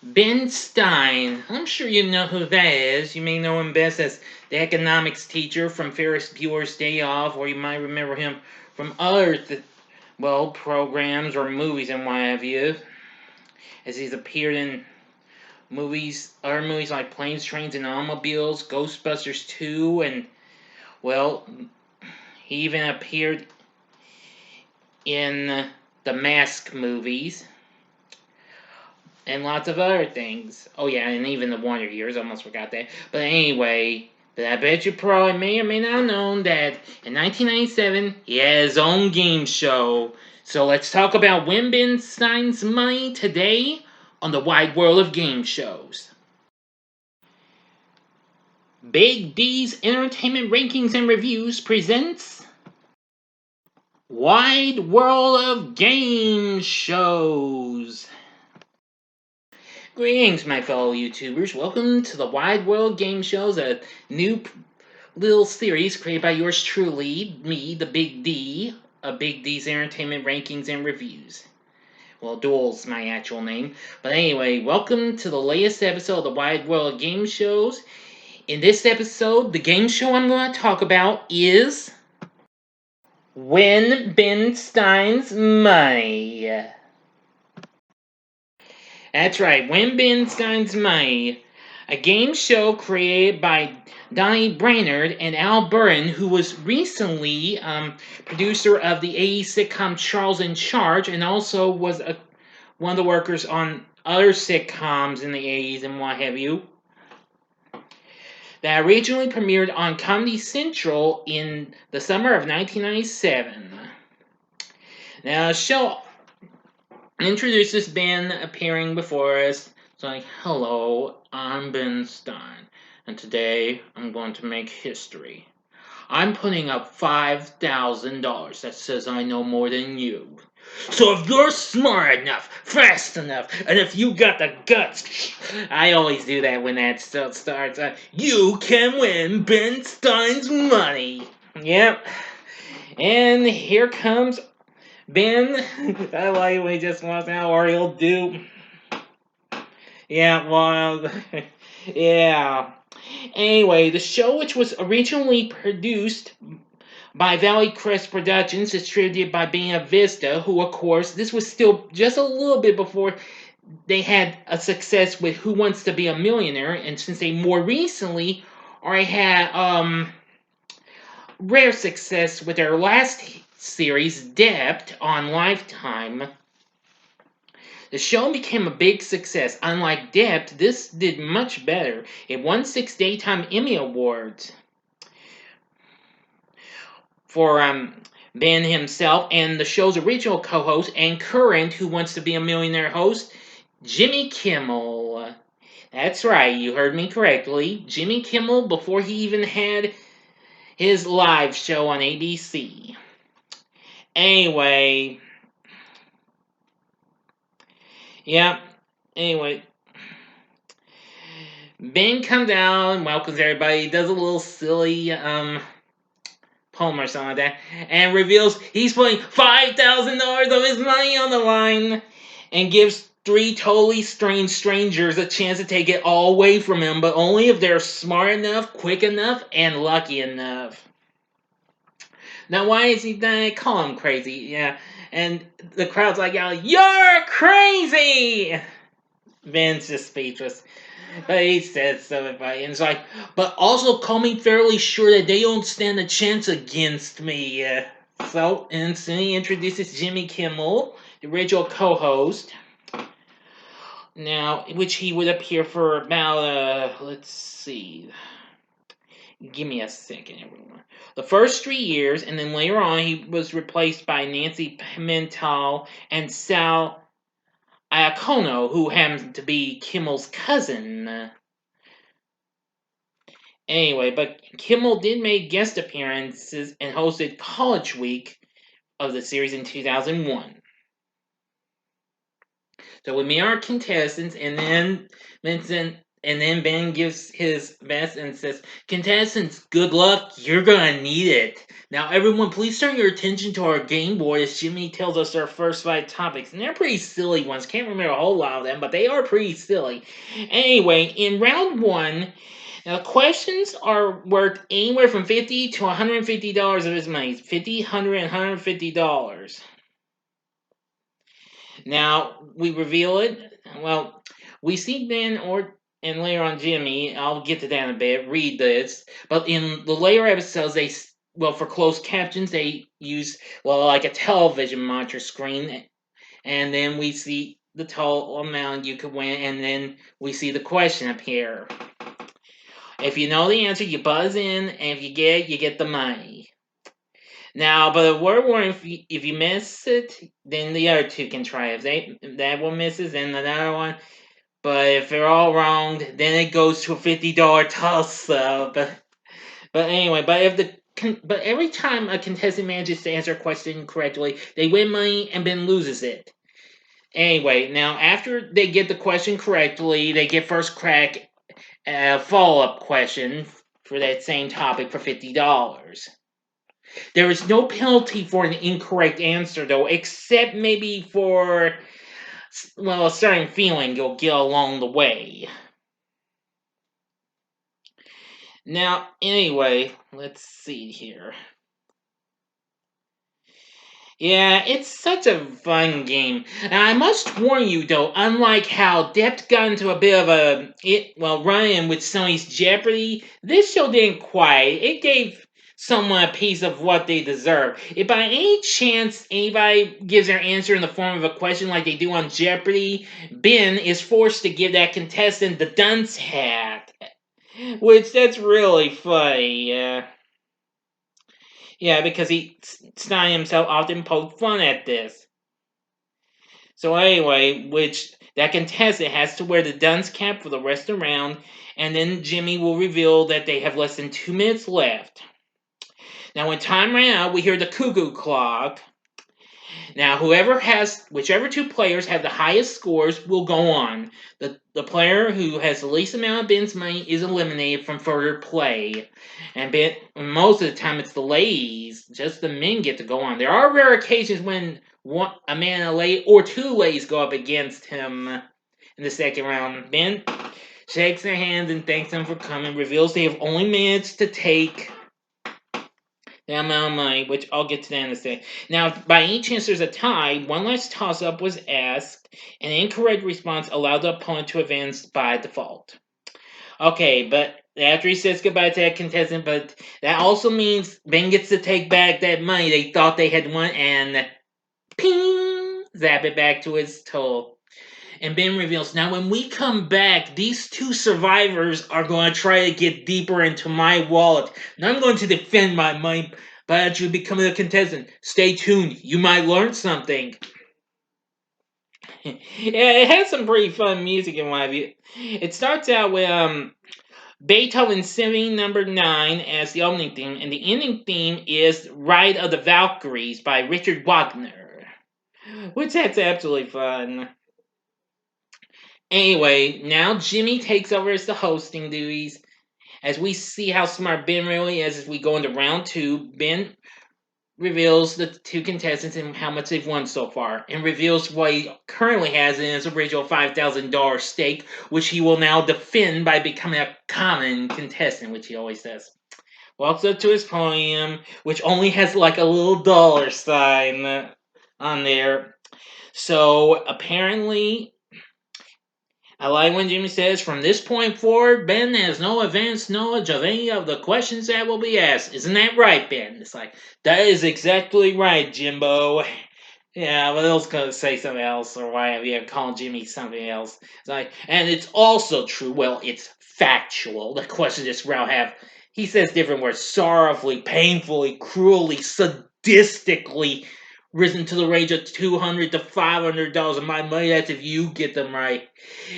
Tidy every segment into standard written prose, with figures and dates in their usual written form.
Ben Stein. I'm sure you know who that is. You may know him best as the economics teacher from Ferris Bueller's Day Off, or you might remember him from other, programs or movies and what have you, as he's appeared in other movies like Planes, Trains, and Automobiles, Ghostbusters 2, and, well, he even appeared in the Mask movies and lots of other things. Oh yeah, and even the Wonder Years, almost forgot that. But anyway, I bet you probably may or may not have known that in 1997 he had his own game show. So let's talk about Win Ben Stein's money today on the wide world of game shows. Big D's Entertainment Rankings and Reviews presents Wide World of Game Shows. Greetings, my fellow YouTubers. Welcome to the Wide World Game Shows, a new little series created by yours truly, me, the Big D, of Big D's Entertainment Rankings and Reviews. Well, Duel's my actual name. But anyway, welcome to the latest episode of the Wide World of Game Shows. In this episode, the game show I'm going to talk about is Win Ben Stein's Money. That's right, Win Ben Stein's Money, a game show created by Donnie Brainerd and Al Burton, who was recently producer of the 80s sitcom Charles in Charge, and also was one of the workers on other sitcoms in the 80s and what have you. That originally premiered on Comedy Central in the summer of 1997. Now, the show introduces Ben appearing before us. It's like, hello, I'm Ben Stein, and today I'm going to make history. I'm putting up $5,000 that says I know more than you. So if you're smart enough, fast enough, and if you got the guts, I always do that when that stuff starts, you can win Ben Stein's money. Yep. And here comes Ben. I like when he just walks out, or he'll do. Yeah, well, yeah. Anyway, the show, which was originally produced by Valley Crest Productions, distributed by Buena Vista, who, of course, this was still just a little bit before they had a success with Who Wants to Be a Millionaire, and since they more recently already had rare success with their last series, Debt, on Lifetime, the show became a big success. Unlike Debt, this did much better. It won 6 Daytime Emmy Awards for Ben himself and the show's original co-host and current Who Wants to Be a Millionaire host, Jimmy Kimmel. That's right, you heard me correctly. Jimmy Kimmel, before he even had his live show on ABC. Anyway, Ben comes out and welcomes everybody. He does a little silly poem or something like that, and reveals he's putting $5,000 of his money on the line, and gives 3 totally strange strangers a chance to take it all away from him, but only if they're smart enough, quick enough, and lucky enough. Now, why is he done? Call him crazy, yeah. And the crowd's like, "You're crazy!" Ben's just speechless. But he says so, and it's like, but also call me fairly sure that they don't stand a chance against me. And soon he introduces Jimmy Kimmel, the original co-host. Now, which he would appear for about, let's see. Give me a second, everyone. The first 3 years, and then later on, he was replaced by Nancy Pimentel and Sal Iacono, who happened to be Kimmel's cousin. Anyway, but Kimmel did make guest appearances and hosted College Week of the series in 2001. So we meet our contestants, and then Vincent And then Ben gives his best and says, "Contestants, good luck. You're gonna need it. Now, everyone, please turn your attention to our game board as Jimmy tells us our first 5 topics. And they're pretty silly ones. Can't remember a whole lot of them, but they are pretty silly. Anyway, in round one, now, questions are worth anywhere from $50 to $150 of his money. 50, 100, and $150. Now, we reveal it. Well, we see Ben and later on Jimmy. I'll get to that in a bit. Read this. But in the later episodes, well, for closed captions, they use, well, like a television monitor screen. And then we see the total amount you could win. And then we see the question appear. If you know the answer, you buzz in, and if you get it, you get the money. Now, but a word warning: if you miss it, then the other two can try. If that one misses, then another one. But if they're all wrong, then it goes to a $50 toss up. But anyway, but every time a contestant manages to answer a question correctly, they win money and Ben loses it. Anyway, now after they get the question correctly, they get first crack a follow-up question for that same topic for $50. There is no penalty for an incorrect answer, though, except maybe for, well, a certain feeling you'll get along the way. Now, anyway, let's see here. Yeah, it's such a fun game. And I must warn you, though, unlike how Dept got into a bit of a run-in with Sony's Jeopardy, this show didn't quite. It gave someone a piece of what they deserve. If by any chance anybody gives their answer in the form of a question like they do on Jeopardy, Ben is forced to give that contestant the dunce hat. Which, that's really funny, yeah. Yeah, because Stein himself often poked fun at this. So anyway, which that contestant has to wear the dunce cap for the rest of the round, and then Jimmy will reveal that they have less than 2 minutes left. Now, when time ran out, we hear the cuckoo clock. Now, whichever two players have the highest scores will go on. The player who has the least amount of Ben's money is eliminated from further play. And most of the time it's the ladies, just the men get to go on. There are rare occasions when a man and a lady or two ladies go up against him in the second round. Ben shakes their hands and thanks them for coming, reveals they have only managed to take the amount of money, which I'll get to that in a second. Now, if by any chance there's a tie, one last toss-up was asked, and an incorrect response allowed the opponent to advance by default. Okay, but after he says goodbye to that contestant, but that also means Ben gets to take back that money they thought they had won, and ping, zap it back to his toe. And Ben reveals, now when we come back, these two survivors are going to try to get deeper into my wallet. And I'm going to defend my money by actually becoming a contestant. Stay tuned. You might learn something. Yeah, it has some pretty fun music in my view. It starts out with Beethoven's Symphony Number 9 as the opening theme, and the ending theme is Ride of the Valkyries by Richard Wagner. Which that's absolutely fun. Anyway, now Jimmy takes over as the hosting duties. As we see how smart Ben really is as we go into round 2, Ben reveals the two contestants and how much they've won so far, and reveals what he currently has in his original $5,000 stake, which he will now defend by becoming a common contestant, which he always says. Walks up to his podium, which only has like a little dollar sign on there. So apparently, I like when Jimmy says, from this point forward, Ben has no advanced knowledge of any of the questions that will be asked. Isn't that right, Ben? It's like, that is exactly right, Jimbo. Yeah, but else gonna say something else or whatever. You call Jimmy something else. It's like, and it's also true. Well, it's factual. The questions this round have. He says different words: sorrowfully, painfully, cruelly, sadistically, risen to the range of $200 to $500 of my money. That's if you get them right.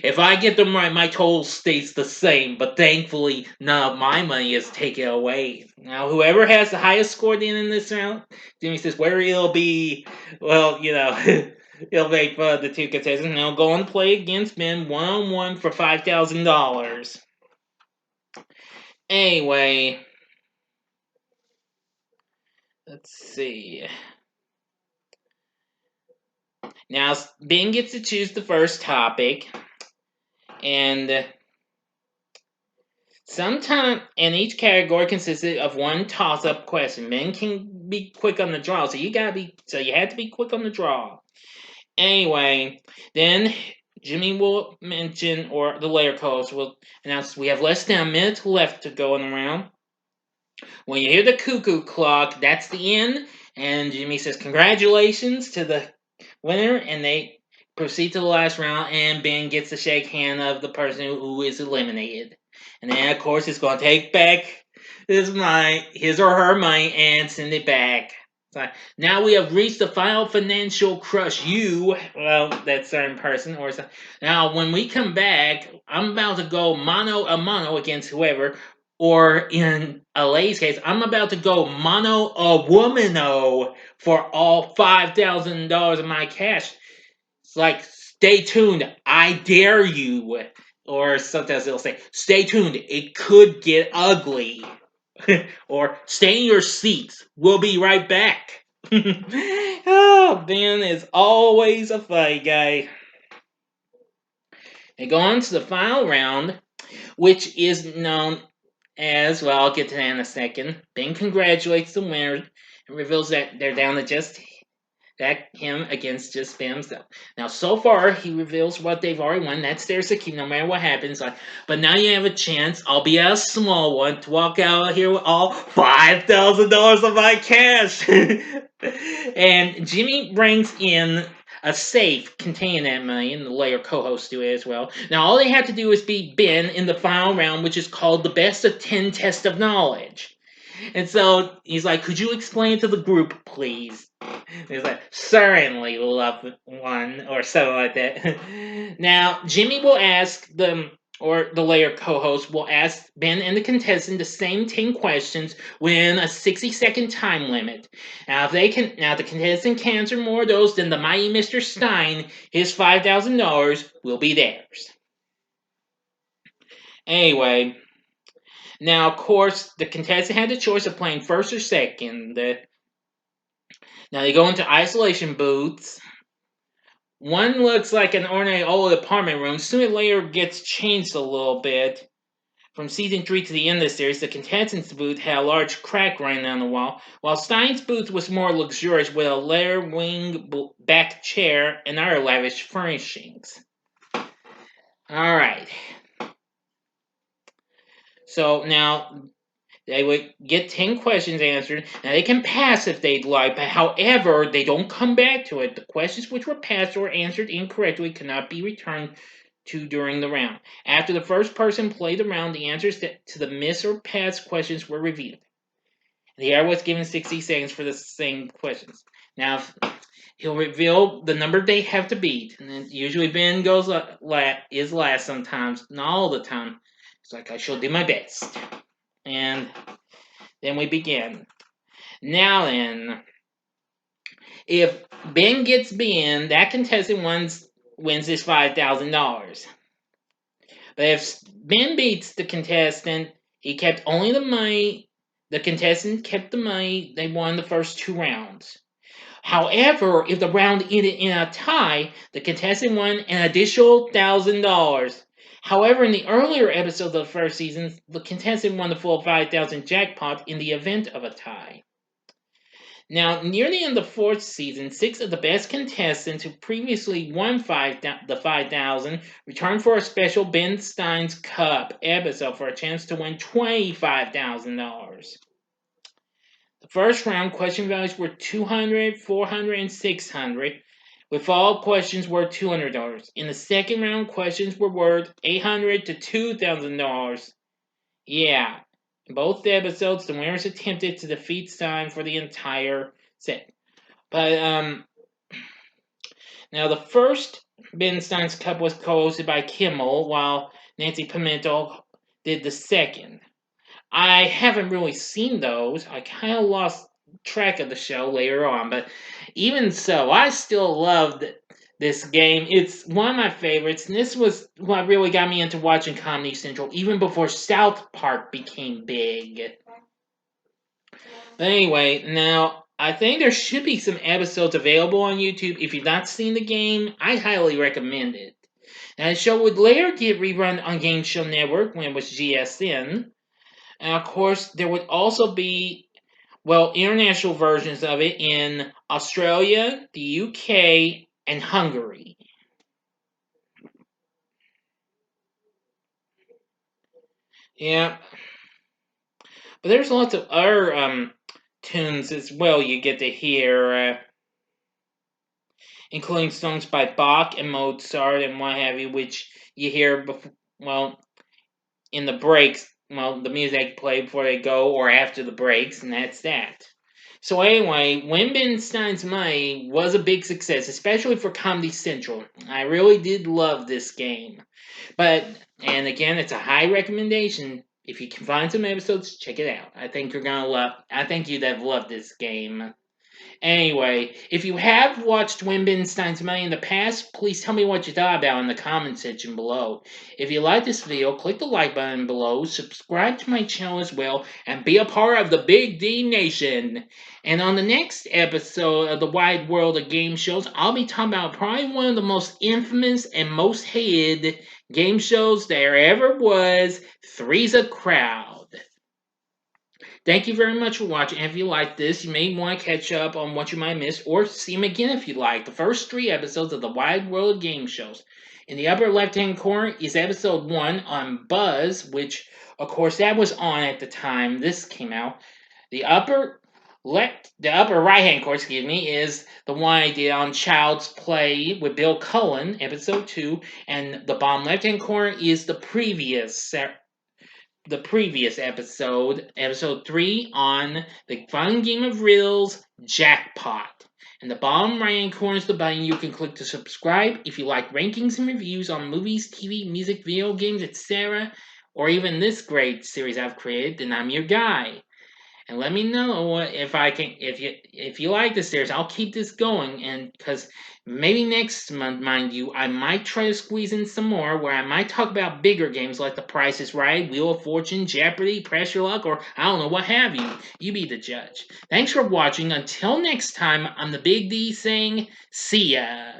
If I get them right, my total stays the same, but thankfully, none of my money is taken away. Now, whoever has the highest score at the end of this round, Jimmy says, where it'll be, well, He'll make fun of the two contestants and they'll go and play against Ben one-on-one for $5,000. Anyway, let's see. Now, Ben gets to choose the first topic, and each category consisted of one toss-up question. Men can be quick on the draw, so you had to be quick on the draw. Anyway, then Jimmy will mention, or the layer coach will announce, we have less than a minute left to go in the round. When you hear the cuckoo clock, that's the end. And Jimmy says, congratulations to the winner, and they proceed to the last round, and Ben gets the shake hand of the person who is eliminated. And then, of course, he's going to take back his or her money and send it back. So now we have reached the final financial crush. Well, that certain person, or something. Now, when we come back, I'm about to go mano a mano against whoever, or in Alay's case, I'm about to go mano a womano for all $5,000 of my cash. It's like, stay tuned, I dare you. Or sometimes they'll say, stay tuned, it could get ugly. Or stay in your seats, we'll be right back. Oh, Ben is always a funny guy. And go on to the final round, which is known as, well, I'll get to that in a second. Ben congratulates the winner and reveals that they're down to just him against just Ben himself. Now, so far, he reveals what they've already won. That's theirs to keep no matter what happens. But now you have a chance, albeit a small one, to walk out here with all $5,000 of my cash. And Jimmy brings in a safe containing that money, and the layer co-hosts do it as well. Now, all they have to do is beat Ben in the final round, which is called the Best of 10 Test of Knowledge. And so he's like, could you explain to the group, please? And he's like, certainly, loved one, or something like that. Now, Jimmy will ask them, or the layer co-host will ask Ben and the contestant the same 10 questions within a 60-second time limit. Now, the contestant can answer more of those, then the mighty Mr. Stein, his $5,000 will be theirs. Anyway, now, of course, the contestant had the choice of playing first or second. Now, they go into isolation booths. One looks like an ordinary old apartment room. Sooner or later gets changed a little bit. From season 3 to the end of the series, the contestant's booth had a large crack running down the wall, while Stein's booth was more luxurious with a leather wing back chair and other lavish furnishings. Alright. So now they would get 10 questions answered. Now they can pass if they'd like, but however, they don't come back to it. The questions which were passed or answered incorrectly cannot be returned to during the round. After the first person played the round, the answers to the miss or pass questions were revealed. The other was given 60 seconds for the same questions. Now, he'll reveal the number they have to beat, and then usually Ben is last sometimes, not all the time. It's like, I shall do my best. And then we begin. Now then, if Ben gets Ben, that contestant wins his $5,000. But if Ben beats the contestant, he kept only the money. The contestant kept the money they won the first 2 rounds. However, if the round ended in a tie, the contestant won an additional $1,000. However, in the earlier episodes of the first season, the contestant won the full $5,000 jackpot in the event of a tie. Now, near the end of the 4th season, 6 of the best contestants who previously won the $5,000 returned for a special Ben Stein's Cup episode for a chance to win $25,000. The first round question values were $200, $400, and $600, with follow-up questions worth $200. In the second round, questions were worth $800 to $2,000. Yeah. In both episodes, the winners attempted to defeat Stein for the entire set. But, now the first Ben Stein's Cup was co-hosted by Kimmel, while Nancy Pimento did the second. I haven't really seen those. I kind of lost track of the show later on, but even so, I still loved This game, it's one of my favorites, and this was what really got me into watching Comedy Central, even before South Park became big. But anyway, now I think there should be some episodes available on YouTube. If you've not seen the game, I highly recommend it. Now, the show would later get rerun on Game Show Network when it was GSN. And of course, there would also be, well, international versions of it in Australia, the UK, and Hungary. Yeah, but there's lots of other tunes as well you get to hear, including songs by Bach and Mozart and what have you, which you hear before, well, in the breaks. Well, the music played before they go or after the breaks, and that's that. So anyway, Stein's Money was a big success, especially for Comedy Central. I really did love this game. But, and again, it's a high recommendation. If you can find some episodes, check it out. I think you'd have loved this game. Anyway, if you have watched Stein's Money in the past, please tell me what you thought about in the comment section below. If you like this video, click the like button below, subscribe to my channel as well, and be a part of the Big D Nation. And on the next episode of the Wide World of Game Shows, I'll be talking about probably one of the most infamous and most hated game shows there ever was, Three's a Crowd. Thank you very much for watching. And if you like this, you may want to catch up on what you might miss or see them again if you like. The first 3 episodes of the Wide World of Game Shows. In the upper left-hand corner is episode 1 on Buzz, which, of course, that was on at the time this came out. The upper right-hand corner, is the one I did on Child's Play with Bill Cullen, episode 2, and the bottom left-hand corner is the previous episode, episode 3, on the fun game of riddles, Jackpot. And the bottom right hand corner is the button you can click to subscribe if you like rankings and reviews on movies, TV, music, video games, etc., or even this great series I've created, then I'm your guy. And let me know if you like this series. I'll keep this going, and because maybe next month, mind you, I might try to squeeze in some more where I might talk about bigger games like The Price is Right, Wheel of Fortune, Jeopardy, Pressure Luck, or I don't know, what have you. You be the judge. Thanks for watching. Until next time, I'm the Big D saying, see ya.